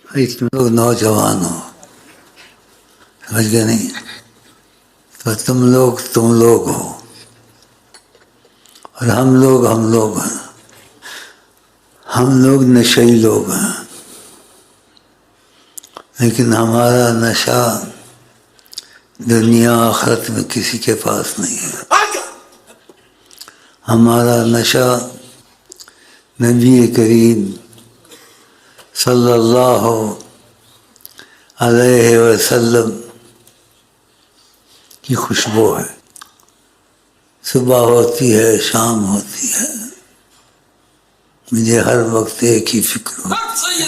تم لوگ نوجوان ہو، سمجھ گئے نہیں؟ تو تم لوگ ہو اور ہم لوگ ہیں. ہم لوگ نشئی لوگ ہیں، لیکن ہمارا نشہ دنیا آخرت میں کسی کے پاس نہیں ہے. ہمارا نشہ نبی کریم صلی اللہ علیہ وسلم کی خوشبو ہے. صبح ہوتی ہے، شام ہوتی ہے، مجھے ہر وقت ایک ہی فکر ہوتی ہے،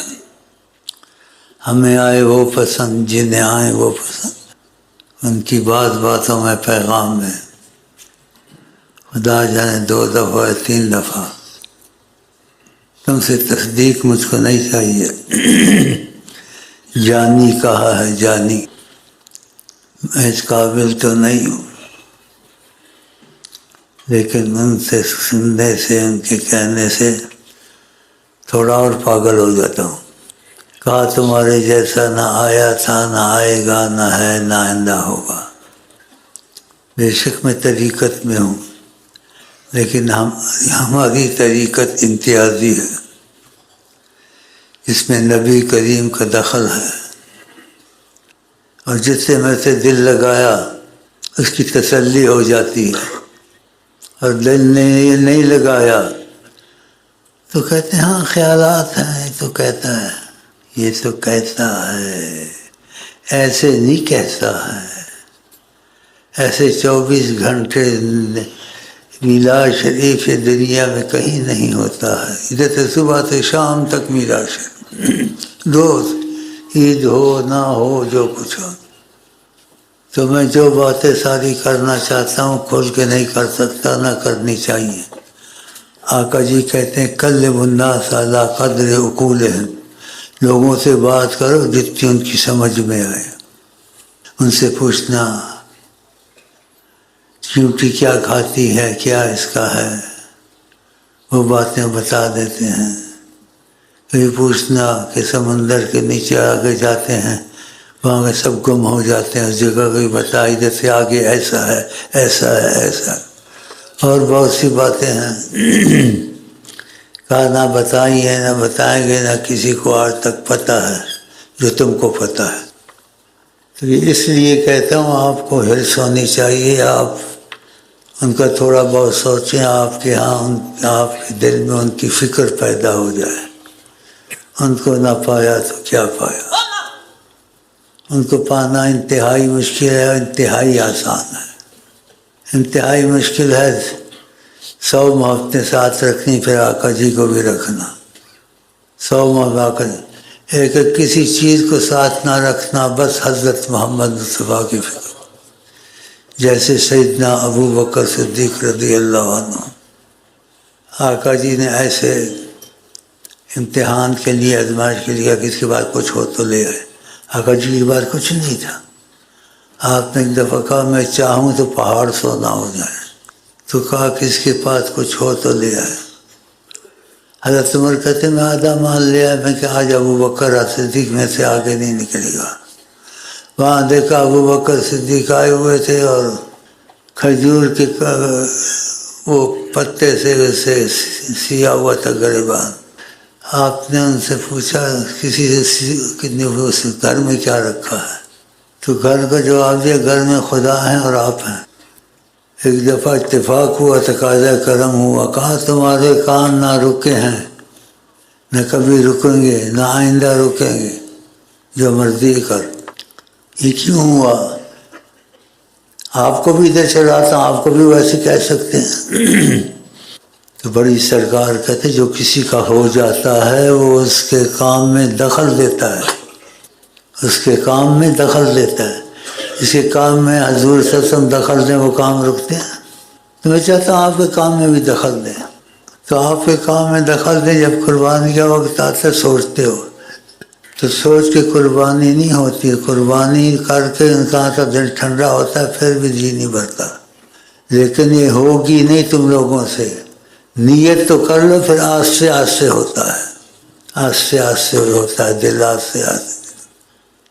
ہمیں آئے وہ پسند، جنہیں آئے وہ پسند. ان کی باتوں میں پیغام ہے. خدا جانے 2 دفعہ 3 دفعہ تم سے تصدیق مجھ کو نہیں چاہیے. جانی کہا ہے، جانی. میں اس قابل تو نہیں ہوں، لیکن ان سے سننے سے، ان کے کہنے سے تھوڑا اور پاگل ہو جاتا ہوں. کہا تمہارے جیسا نہ آیا تھا، نہ آئے گا، نہ ہے، نہ آئندہ ہوگا. بے شک میں طریقت میں ہوں، لیکن ہماری طریقت امتیازی ہے، اس میں نبی کریم کا دخل ہے. اور جس سے میں سے دل لگایا اس کی تسلی ہو جاتی ہے، اور دل نے نہیں لگایا تو کہتے ہیں ہاں خیالات ہیں، تو کہتا ہے یہ تو کہتا ہے، ایسے نہیں کہتا ہے. ایسے 24 گھنٹے میلاد شریف دنیا میں کہیں نہیں ہوتا ہے. ادھر سے صبح سے شام تک میلاد شریف، روز عید ہو نہ ہو، جو کچھ ہو. تو میں جو باتیں ساری کرنا چاہتا ہوں کھول کے نہیں کر سکتا، نہ کرنی چاہیے. آقا جی کہتے ہیں کلم الناس علی قدر عقولہم، لوگوں سے بات کرو جتنی ان کی سمجھ میں آئے. ان سے پوچھنا چیونٹی کیا کھاتی ہے، کیا اس کا ہے، وہ باتیں بتا دیتے ہیں. یہ پوچھنا کہ سمندر کے نیچے آگے جاتے ہیں، وہاں میں سب گم ہو جاتے ہیں، اس جگہ کو بتائی دیتے آگے ایسا ہے، ایسا ہے، ایسا ہے. اور بہت سی باتیں ہیں. کہا نہ بتائی ہے، نہ بتائیں گے، نہ کسی کو آج تک پتہ ہے جو تم کو پتہ ہے. تو اس لیے کہتا ہوں آپ کو حرص ہونی چاہیے، آپ ان کا تھوڑا بہت سوچیں، آپ کے ہاں آپ کے دل میں ان کی فکر پیدا ہو جائے. ان کو نہ پایا تو کیا پایا. ان کو پانا انتہائی مشکل ہے، انتہائی آسان ہے. انتہائی مشکل ہے 100 محبتیں ساتھ رکھنی، پھر آقا جی کو بھی رکھنا. 100 محبت ایک کسی چیز کو ساتھ نہ رکھنا، بس حضرت محمد مصطفیٰ کی فکر. جیسے سیدنا ابو بکر صدیق رضی اللہ عنہ، آقا جی نے ایسے امتحان کے لیے، آزمائش کے لیے کس کے بعد کچھ ہو تو لے آئے. آقا جی کے بعد کچھ نہیں تھا. آپ نے ایک دفعہ کہا میں چاہوں تو پہاڑ سونا ہو جائے، تو کہا کس کے پاس کچھ ہو تو لے آئے. حضرت عمر کہتے میں آدھا مال لے آیا. میں کہ آج ابو بکر صدیق میں سے آگے نہیں نکلے گا. وہاں دیکھا ابو بکر صدیق آئے ہوئے تھے اور کھجور کے وہ پتے سے سیا ہوا تھا گریبان. آپ نے ان سے پوچھا کسی سے کتنے گھر میں کیا رکھا ہے؟ تو گھر کا جواب دیا گھر میں خدا ہیں اور آپ ہیں. ایک دفعہ اتفاق ہوا، تقاضا کرم ہوا. کہا تمہارے کان نہ رکے ہیں، نہ کبھی رکیں گے، نہ آئندہ رکیں گے، جو مرضی کر. یہ کیوں ہوا؟ آپ کو بھی ادھر چلاتا ہوں، آپ کو بھی ویسے کہہ سکتے ہیں. تو بڑی سرکار کہتے جو کسی کا ہو جاتا ہے وہ اس کے کام میں دخل دیتا ہے، اس کے کام میں دخل دیتا ہے. اس کے کام میں حضور صلی اللہ علیہ وسلم دخل دیں، وہ کام رکتے ہیں. تو میں چاہتا ہوں آپ کے کام میں بھی دخل دیں. تو آپ کے کام میں دخل دیں. جب قربانی کا وقت آتا ہے سوچتے ہو، تو سوچ کے قربانی نہیں ہوتی. قربانی کر کے انسان کا دل ٹھنڈا ہوتا ہے، پھر بھی جی نہیں بھرتا. لیکن یہ ہوگی نہیں تم لوگوں سے. نیت تو کر لو، پھر آہستہ آہستہ ہوتا ہے. آہستہ آہستہ ہوتا ہے دل، آہستہ آہستہ،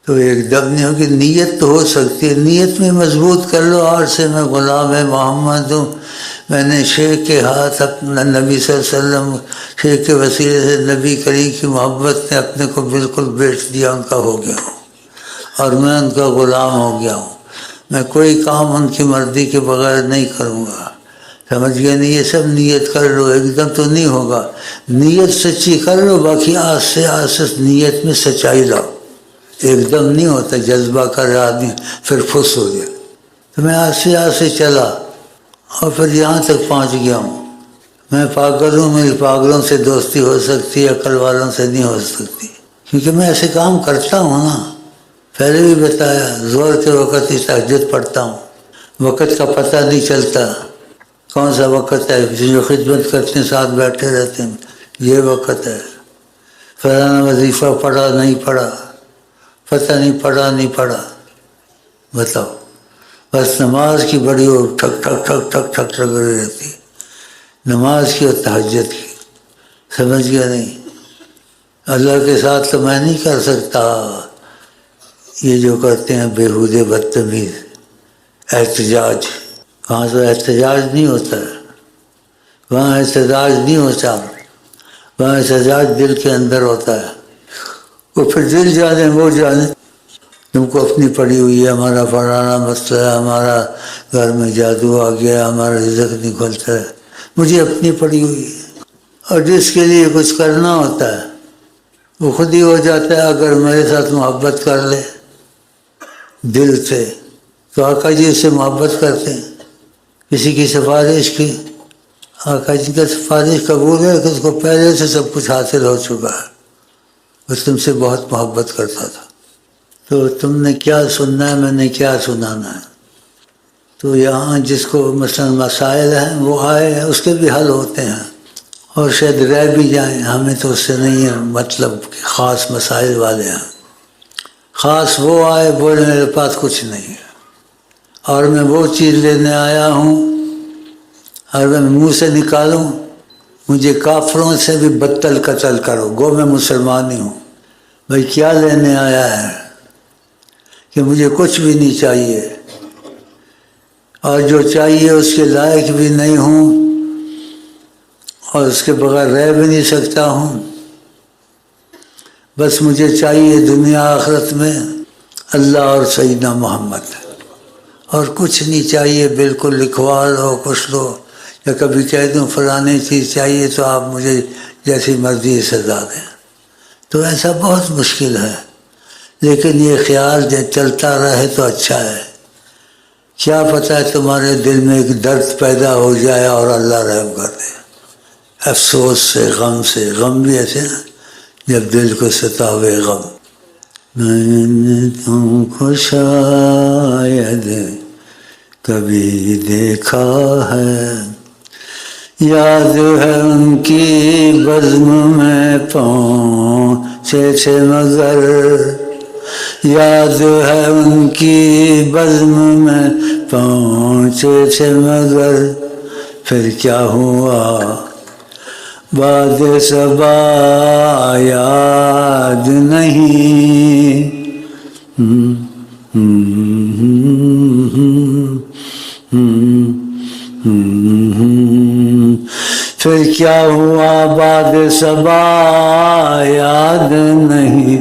تو ایک دم نہیں ہوگی۔ نیت تو ہو سکتی ہے، نیت میں مضبوط کر لو، آج سے میں غلام محمد ہوں، میں نے شیخ کے ہاتھ اپنا نبی صلی اللہ علیہ وسلم، شیخ کے وسیلے سے نبی کریم کی محبت نے اپنے کو بالکل بیچ دیا، ان کا ہو گیا ہوں اور میں ان کا غلام ہو گیا ہوں، میں کوئی کام ان کی مرضی کے بغیر نہیں کروں گا، سمجھ گئے نہیں؟ یہ سب نیت کر لو، ایک دم تو نہیں ہوگا، نیت سچی کر لو، باقی آہستہ آہستہ نیت میں سچائی لاؤ، ایک دم نہیں ہوتا، جذبہ کر آدمی پھر پھس ہو جائے۔ تو میں آہستہ آہستہ چلا اور پھر یہاں تک پہنچ گیا ہوں۔ میں پاگل ہوں، میری پاگلوں سے دوستی ہو سکتی ہے، عقل والوں سے نہیں ہو سکتی، کیونکہ میں ایسے کام کرتا ہوں نا، پہلے بھی بتایا، زور کے وقت ہی تہجد پڑھتا ہوں، وقت کا پتہ نہیں چلتا، کون سا وقت ہے، جو خدمت کرتے ہیں ساتھ بیٹھے رہتے ہیں، یہ وقت ہے، فلانا وظیفہ پڑھا نہیں پڑھا، پتہ نہیں پڑھا نہیں پڑھا، بتاؤ، بس نماز کی بڑی اور ٹھک ٹھک ٹھک ٹھک ٹھک لگ رہی رہتی ہے، نماز کی اور تہجد کی، سمجھ گیا نہیں؟ اللہ کے ساتھ تو میں نہیں کر سکتا یہ جو کرتے ہیں بےہودے بدتمیز احتجاج، وہاں تو احتجاج نہیں ہوتا ہے، وہاں احتجاج نہیں ہوتا، وہاں احتجاج دل کے اندر ہوتا ہے، وہ پھر دل جانے وہ جانے، تم کو اپنی پڑی ہوئی ہے، ہمارا فلانا مسئلہ ہے، ہمارا گھر میں جادو آ گیا، ہمارا رزق نہیں کھلتا ہے، مجھے اپنی پڑی ہوئی ہے، اور جس کے لیے کچھ کرنا ہوتا ہے وہ خود ہی ہو جاتا ہے، اگر میرے ساتھ محبت کر لے دل سے تو آقا جی اس سے محبت کرتے ہیں، کسی کی سفارش کی، آقا جی کا سفارش قبول ہے کہ اس کو پہلے سے سب کچھ حاصل ہو چکا ہے، وہ تم سے بہت محبت کرتا تھا، تو تم نے کیا سننا ہے، میں نے کیا سنانا ہے، تو یہاں جس کو مثلا مسائل ہیں وہ آئے ہیں، اس کے بھی حل ہوتے ہیں، اور شاید رہ بھی جائیں، ہمیں تو اس سے نہیں ہے مطلب کہ خاص مسائل والے ہیں، خاص وہ آئے بولے میرے پاس کچھ نہیں ہے اور میں وہ چیز لینے آیا ہوں، اور میں منہ سے نکالوں مجھے کافروں سے بھی بدتر قتل کرو، گو میں مسلمان ہی ہوں، بھائی کیا لینے آیا ہے کہ مجھے کچھ بھی نہیں چاہیے، اور جو چاہیے اس کے لائق بھی نہیں ہوں، اور اس کے بغیر رہ بھی نہیں سکتا ہوں، بس مجھے چاہیے دنیا آخرت میں اللہ اور سیدنا محمد، اور کچھ نہیں چاہیے، بالکل لکھوا لو کچھ لو، یا کبھی کہہ دوں فلانے چیز چاہیے تو آپ مجھے جیسی مرضی سزا دیں، تو ایسا بہت مشکل ہے، لیکن یہ خیال چلتا رہے تو اچھا ہے، کیا پتہ ہے تمہارے دل میں ایک درد پیدا ہو جائے اور اللہ رحم کر دے، افسوس سے، غم بھی ایسے نا جب دل کو ستاوے غم، میں نے تم کو شاید کبھی دیکھا ہے، یاد ہے ان کی بزم میں پہنچے تھے مگر، یاد ہے ان کی بزم میں پہنچے تھے مگر، پھر کیا ہوا باد صبا یاد نہیں، پھر کیا ہوا باد صبا یاد نہیں،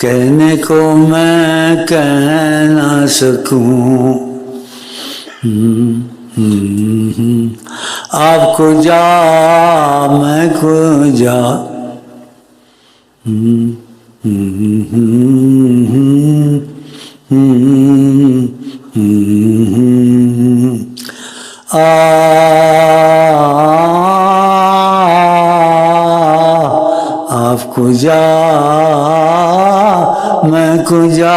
کہنے کو میں کہہ نہ سکوں، آپ کو جا میں کو جا، آپ کو جا میں کو جا،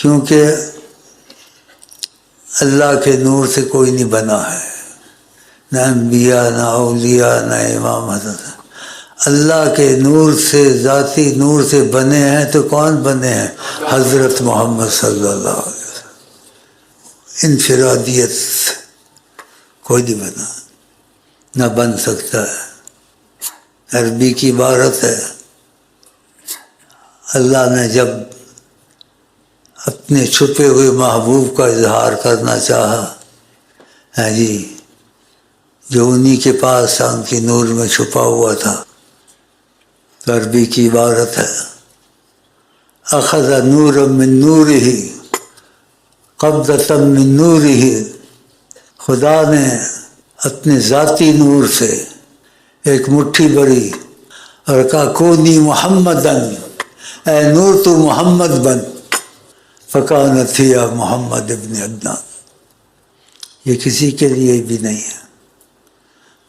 کیونکہ اللہ کے نور سے کوئی نہیں بنا ہے، نہ انبیاء، نہ اولیاء، نہ امام حضرت۔ اللہ کے نور سے، ذاتی نور سے بنے ہیں تو کون بنے ہیں؟ حضرت محمد صلی اللہ علیہ وسلم۔ انفرادیت سے کوئی نہیں بنا، نہ بن سکتا ہے۔ عربی کی عبارت ہے، اللہ نے جب اپنے چھپے ہوئے محبوب کا اظہار کرنا چاہا، ہے جی، جو انہی کے پاس تھا، ان کی نور میں چھپا ہوا تھا، تو عربی کی عبارت ہے اخذ نورا من نورہ قبضۃ من نورہ، خدا نے اپنے ذاتی نور سے ایک مٹھی بڑی اور کہا کونی محمدن، اے نور تو محمد بن، فکانت ہی محمد ابن عدنان۔ یہ کسی کے لیے بھی نہیں ہے،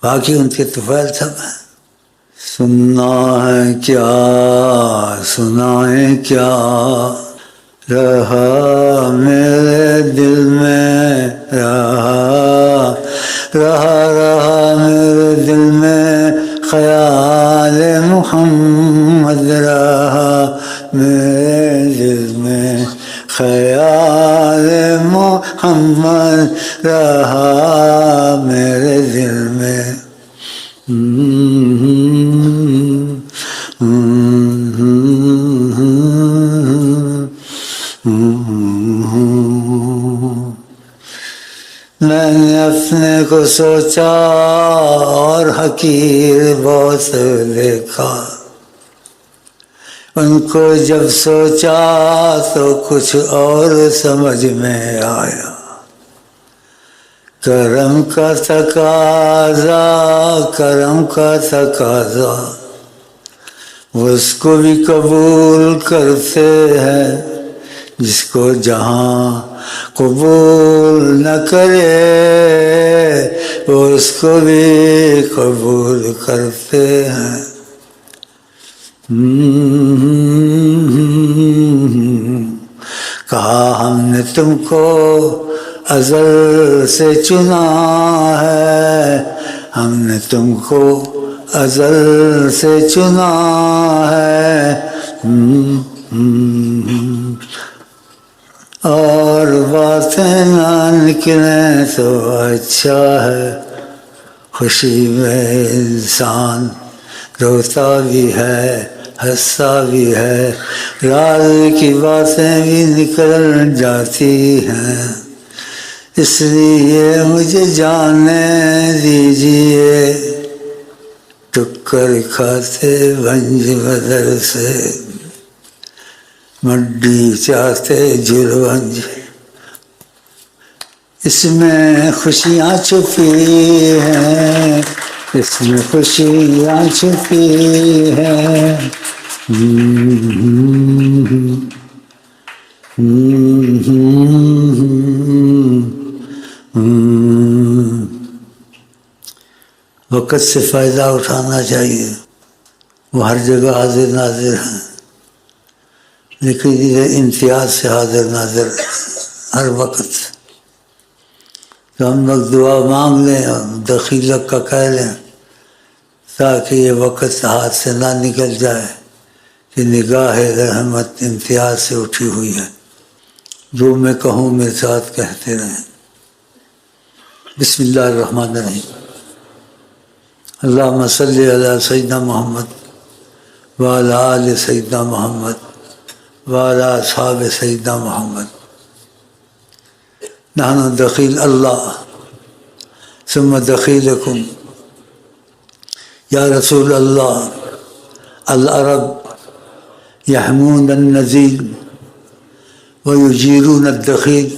باقی ان کے طفیل سب ہیں۔ سننا ہے کیا سنائیں کیا، رہا میرے دل میں، رہا میرے دل میں خیال محمد، رہا میرے دل میں خیال محمد، رہا میرے دل میں۔ میں نے اپنے کو سوچا اور حقیر بہت دیکھا، ان کو جب سوچا تو کچھ اور سمجھ میں آیا، کرم کا تقاضا، کرم کا تقاضا، وہ اس کو بھی قبول کرتے ہیں جس کو جہاں قبول نہ کرے، وہ اس کو بھی قبول کرتے ہیں۔ کہا ہم نے تم کو ازل سے چنا ہے، ہم نے تم کو ازل سے چنا ہے، اور باتیں نہ نکلیں تو اچھا ہے، خوشی میں انسان روتا بھی ہے، ہنستا بھی ہے، راز کی باتیں بھی نکل جاتی ہیں، اس لیے مجھے جانے دیجیے، ٹکر کھاتے بھنج بدر سے، مڈی چاہتے جلونج، اس میں خوشیاں چھپی ہیں، اس میں خوشیاں چھپی ہیں۔ وقت سے فائدہ اٹھانا چاہیے، وہ ہر جگہ حاضر ناظر ہیں، لیکن یہ امتیاز سے حاضر ناظر ہر وقت، تو ہم لوگ دعا مانگ لیں اور دخیلت کا کہہ لیں تاکہ یہ وقت ہاتھ سے نہ نکل جائے کہ نگاہ رحمت امتیاز سے اٹھی ہوئی ہے۔ جو میں کہوں میرے ساتھ کہتے رہیں۔ بسم اللہ الرحمن الرحیم۔ اللہم صلی علی سیدنا محمد وعلی آل سیدنا محمد وعلی اصحاب سیدنا محمد۔ نحن دخیل اللہ ثم دخیلکم یا رسول اللہ، العرب یحمون النزیل ویجیرون الدخیل،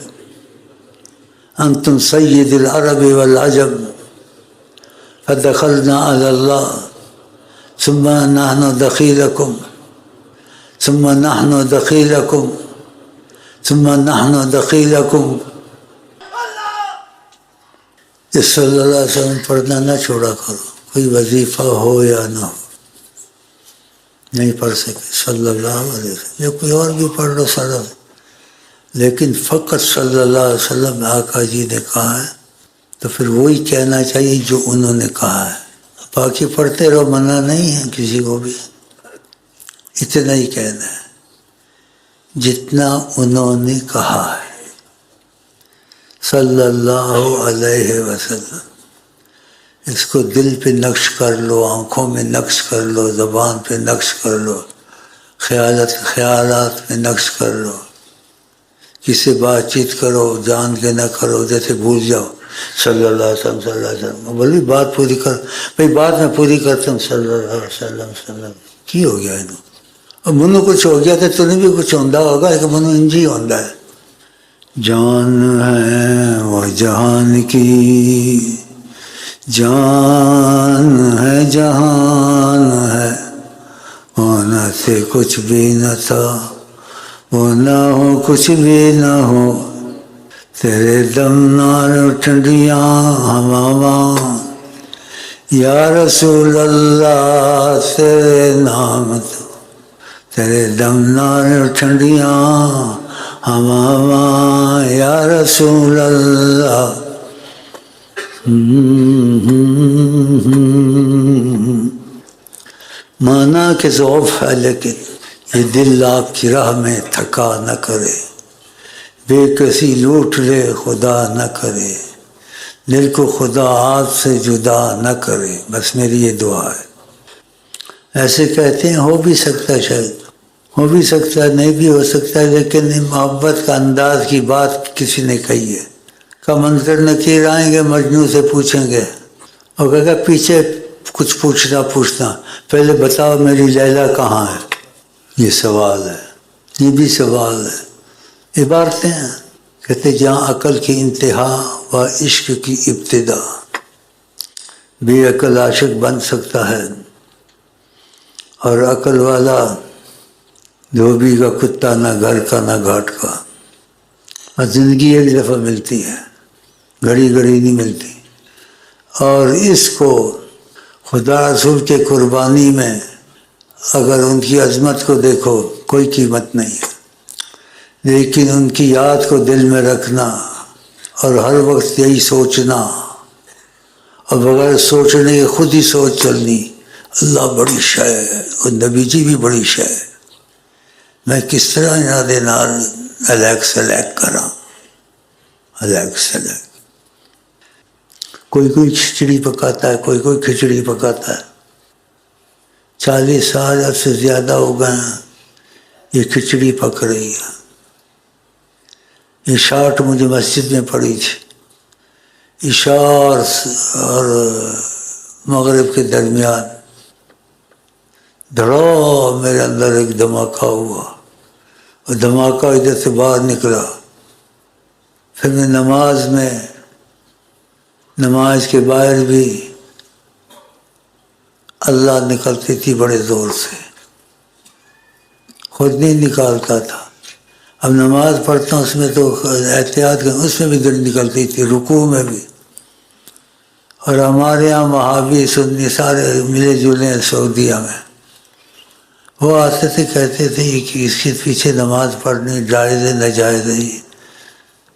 انتم سید العرب والعجم، فدخلنا علی اللہ ثم نحن دخیلکم ثم نحن دخیلکم ثم نحن دخیلکم۔ اس صلی اللہ علیہ وسلم پڑھنا نہ چھوڑا کرو، کوئی وظیفہ ہو یا نہ ہو، نہیں پڑھ سکے صلی اللہ علیہ وسلم، یا کوئی اور بھی پڑھ لو سارا، لیکن فقط صلی اللہ علیہ وسلم آقا جی نے کہا ہے تو پھر وہی کہنا چاہیے جو انہوں نے کہا ہے. باقی پڑھتے رہو، منع نہیں ہے کسی کو بھی، اتنا ہی کہنا ہے جتنا انہوں نے کہا ہے صلی اللہ علیہ وسلم. اس کو دل پہ نقش کر لو، آنکھوں میں نقش کر لو، زبان پہ نقش کر لو، خیالات میں نقش کر لو. کسی بات چیت کرو جان کے نہ کرو، جیسے بھول جاؤ صلی اللہ علیہ وسلم صلی اللہ علیہ وسلم، بولی بات پوری کر، بھائی بات میں پوری کرتا ہوں صلی اللہ علیہ وسلم. کی ہو گیا انہوں؟ اب منو کچھ ہو گیا تو تمہیں بھی کچھ ہوندہ ہوگا کہ منو انجی ہوندہ ہے. جان ہے وہ جہان کی، جان ہے جہان ہے، ہونا سے کچھ بھی نہ تھا، وہ نہ ہو کچھ بھی نہ ہو، تیرے دم نال ٹھنڈیاں ہواواں، یا رسول اللہ تیرے نام تو، تیرے دم نال ٹھنڈیاں ہواواں، یا رسول اللہ. مانا کہ ضعف ہے لیکن یہ دل آپ کی راہ میں تھکا نہ کرے، بے کسی لوٹ لے خدا نہ کرے، دل کو خدا آپ سے جدا نہ کرے. بس میری یہ دعا ہے. ایسے کہتے ہیں، ہو بھی سکتا ہے، شاید ہو بھی سکتا ہے، نہیں بھی ہو سکتا ہے، لیکن محبت کا انداز کی بات کسی نے کہی ہے. کا منظر نکیر آئیں گے، مجنوں سے پوچھیں گے اور کہے گا پیچھے کچھ پوچھنا، پہلے بتاؤ میری لیلا کہاں ہے. یہ سوال ہے، یہ بھی سوال ہے. عبارتیں ہیں، کہتے جہاں عقل کی انتہا و عشق کی ابتدا، بے عقل عاشق بن سکتا ہے اور عقل والا دھوبی کا کتا، نہ گھر کا نہ گھاٹ کا. اور زندگی ایک دفعہ ملتی ہے، گھڑی گھڑی نہیں ملتی. اور اس کو خدا رسول کے قربانی میں اگر ان کی عظمت کو دیکھو کوئی قیمت نہیں ہے، لیکن ان کی یاد کو دل میں رکھنا اور ہر وقت یہی سوچنا اور بغیر سوچنے کے خود ہی سوچ چلنی، اللہ بڑی شے ہے اور نبی جی بھی بڑی شے ہے. میں کس طرح یاد نال الیک سلیک کراں، الیک سلیک. کوئی کھچڑی پکاتا ہے، کوئی کھچڑی پکاتا ہے. 40 سال سے زیادہ ہو گئے ہیں یہ کھچڑی پک رہی ہے. یہ شاٹ مجھے مسجد میں پڑی تھی، عشاء اور مغرب کے درمیان دھڑا میرے اندر ایک دھماکہ ہوا اور دھماکہ ادھر سے باہر نکلا. پھر میں نماز کے باہر بھی اللہ نکلتی تھی بڑے زور سے، خود نہیں نکالتا تھا. اب نماز پڑھتا ہوں اس میں تو احتیاط اس میں بھی دل نکلتی تھی، رکوع میں بھی. اور ہمارے یہاں وہابی سنی سارے ملے جلے ہیں سعودیہ میں، وہ آتے تھے کہتے تھے کہ اس کے پیچھے نماز پڑھنی جائز ہے ناجائز ہے.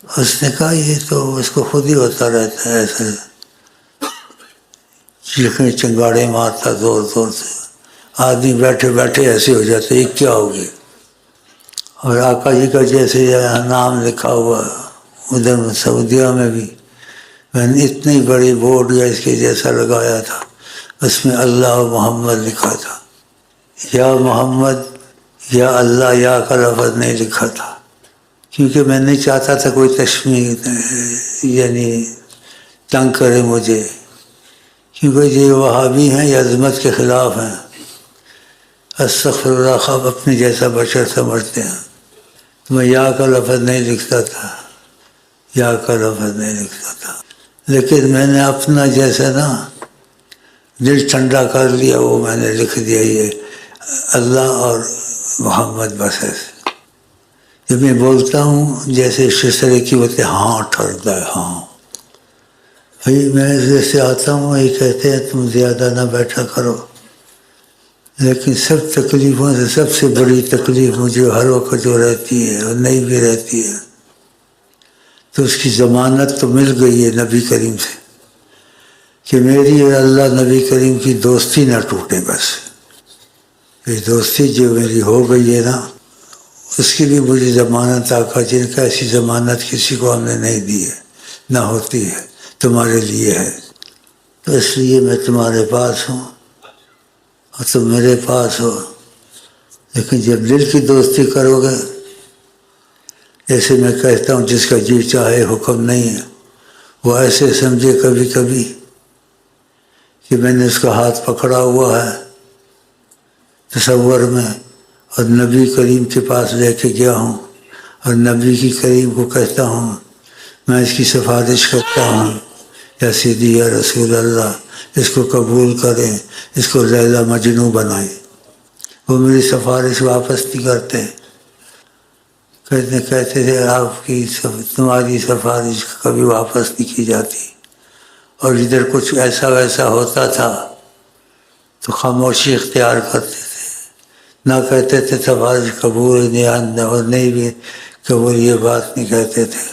اس نے کہا یہ تو اس کو خود ہی ہوتا رہتا ہے، ایسے چیخیں چنگاڑے مارتا زور زور سے، آدمی بیٹھے بیٹھے ایسے ہو جاتے یہ کیا ہو گیا. اور آقا جی کا جیسے نام لکھا ہوا ادھر سعودیہ میں بھی، میں نے اتنی بڑی بورڈ یا اس کے جیسا لگایا تھا، اس میں اللہ محمد لکھا تھا. یا محمد یا اللہ یا کا لفظ نہیں لکھا تھا، کیونکہ میں نہیں چاہتا تھا کوئی تشمیت یعنی تنگ کرے مجھے، کیونکہ یہ وہابی ہیں یہ عظمت کے خلاف ہیں. استغفر اللہ، خواب اپنے جیسا بشر سمجھتے ہیں. تو میں یا کا لفظ نہیں لکھتا تھا، یا کا لفظ نہیں لکھتا تھا، لیکن میں نے اپنا جیسا نا دل ٹھنڈا کر لیا، وہ میں نے لکھ دیا یہ اللہ اور محمد بس ایسے. جب میں بولتا ہوں جیسے شسرے کی ہوتے ہاں ٹھہرتا ہے. ہاں بھائی میں جیسے آتا ہوں یہ کہتے ہیں تم زیادہ نہ بیٹھا کرو، لیکن سب تکلیفوں سے سب سے بڑی تکلیف مجھے ہر وقت جو رہتی ہے اور نہیں بھی رہتی ہے تو اس کی ضمانت تو مل گئی ہے نبی کریم سے کہ میری اور اللہ نبی کریم کی دوستی نہ ٹوٹے. بس یہ دوستی جو میری ہو گئی ہے نا، اس کی بھی مجھے ضمانت آقا جی نے کہا ایسی ضمانت کسی کو ہم نے نہیں دی ہے، نہ ہوتی ہے، تمہارے لیے ہے. تو اس لیے میں تمہارے پاس ہوں اور تم میرے پاس ہو. لیکن جب دل کی دوستی کرو گے، جیسے میں کہتا ہوں جس کا جی چاہے حکم نہیں ہے، وہ ایسے سمجھے کبھی کبھی کہ میں نے اس کا ہاتھ پکڑا ہوا ہے تصور میں، اور نبی کریم کے پاس لے کے گیا ہوں اور نبی کی کریم کو کہتا ہوں میں اس کی سفارش کرتا ہوں، یا سیدھی یا رسول اللہ اس کو قبول کریں، اس کو لیلا مجنوں بنائیں. وہ میری سفارش واپس نہیں کرتے، کہتے تھے آپ کی تمہاری سفارش کبھی واپس نہیں کی جاتی. اور ادھر کچھ ایسا ویسا ہوتا تھا تو خاموشی اختیار کرتے تھے، نہ کہتے تھے سفارش قبول نہیں، اور نہیں بھی قبول، یہ بات نہیں کہتے تھے.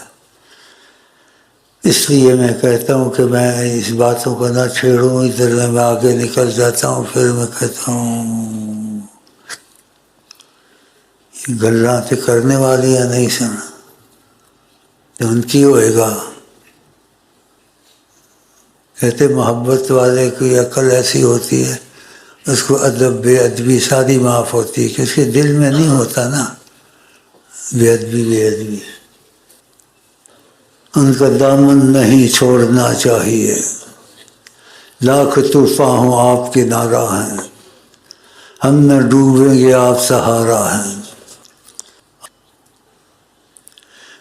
اس لیے میں کہتا ہوں کہ میں اس باتوں کو نہ چھیڑوں، ادھر میں آگے نکل جاتا ہوں. پھر میں کہتا ہوں یہ گلاں تو کرنے والی یا نہیں سن، ان کی ہوئے گا. کہتے محبت والے کی عقل ایسی ہوتی ہے اس کو ادب بے ادبی ساری معاف ہوتی ہے، کہ اس کے دل میں نہیں ہوتا نا بے ادبی. ان کا دامن نہیں چھوڑنا چاہیے، لاکھ طوفان ہوں آپ کے نعرہ ہیں، ہم نہ ڈوبیں گے آپ سہارا ہیں.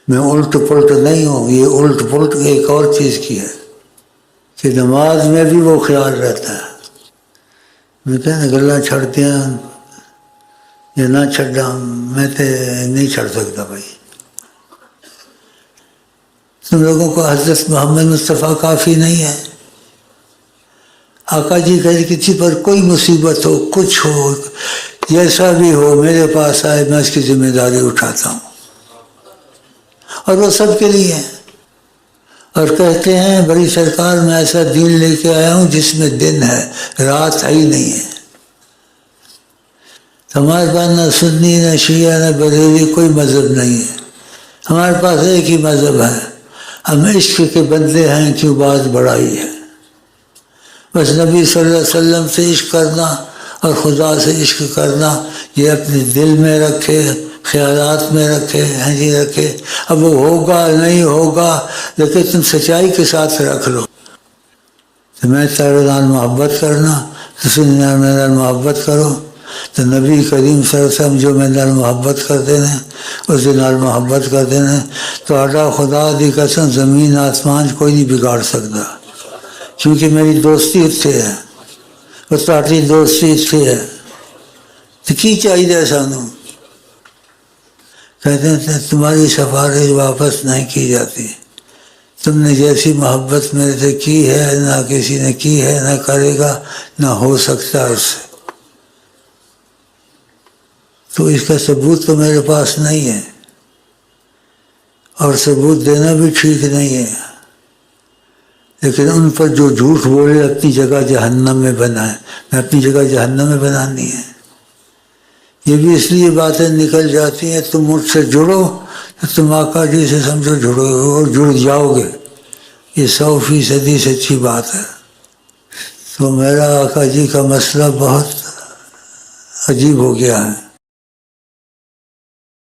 میں الٹ پلٹ نہیں ہوں، یہ الٹ پلٹ ایک اور چیز کی ہے کہ نماز میں بھی وہ خیال رہتا ہے. میں کہنا گلا چھڑ دیا یا نہ چھڈا، میں تو نہیں چھڑ سکتا بھائی. تم لوگوں کو حضرت محمد مصطفیٰ کافی نہیں ہے؟ آقا جی کہتے کسی پر کوئی مصیبت ہو، کچھ ہو، جیسا بھی ہو، میرے پاس آئے میں اس کی ذمہ داری اٹھاتا ہوں، اور وہ سب کے لیے. اور کہتے ہیں بڑی سرکار میں ایسا دین لے کے آیا ہوں جس میں دن ہے، رات ہی نہیں ہے. ہمارے پاس نہ سنی نہ شیعہ نہ بریلوی کوئی مذہب نہیں ہے، ہمارے پاس ایک ہی مذہب ہے. ہم عشق کے بندے ہیں، کیوں بات بڑائی ہے. بس نبی صلی اللہ علیہ وسلم سے عشق کرنا اور خدا سے عشق کرنا، یہ اپنے دل میں رکھے، خیالات میں رکھے، رکھے. اب وہ ہوگا نہیں ہوگا، لیکن تم سچائی کے ساتھ رکھ لو. تو میں تیرے نال محبت کرنا، رسول اللہ میرے نال محبت کرو. تو نبی کریم صلی اللہ علیہ وسلم جو میرے نال محبت کرتے ہیں اس نال محبت کرتے ہیں. تو آڈا خدا دی قسم زمین آسمان کوئی نہیں بگاڑ سکتا، کیونکہ میری دوستی اتنے ہے اور تاری دوستی اتنے ہے. تو کی چاہیے سانوں؟ کہتے ہیں تمہاری سفارش واپس نہیں کی جاتی، تم نے جیسی محبت میرے سے کی ہے نہ کسی نے کی ہے، نہ کرے گا، نہ ہو سکتا اس سے. تو اس کا ثبوت تو میرے پاس نہیں ہے، اور ثبوت دینا بھی ٹھیک نہیں ہے. لیکن ان پر جو جھوٹ بولے اپنی جگہ جہنم میں بنائے، میں اپنی جگہ جہنم میں بنانی ہے. یہ بھی اس لیے باتیں نکل جاتی ہیں تم مجھ سے جڑو تو تم آقا جی سے سمجھو جڑو اور جڑ جاؤ گے، یہ 100% سچی بات ہے. تو میرا آقا جی کا مسئلہ بہت عجیب ہو گیا ہے.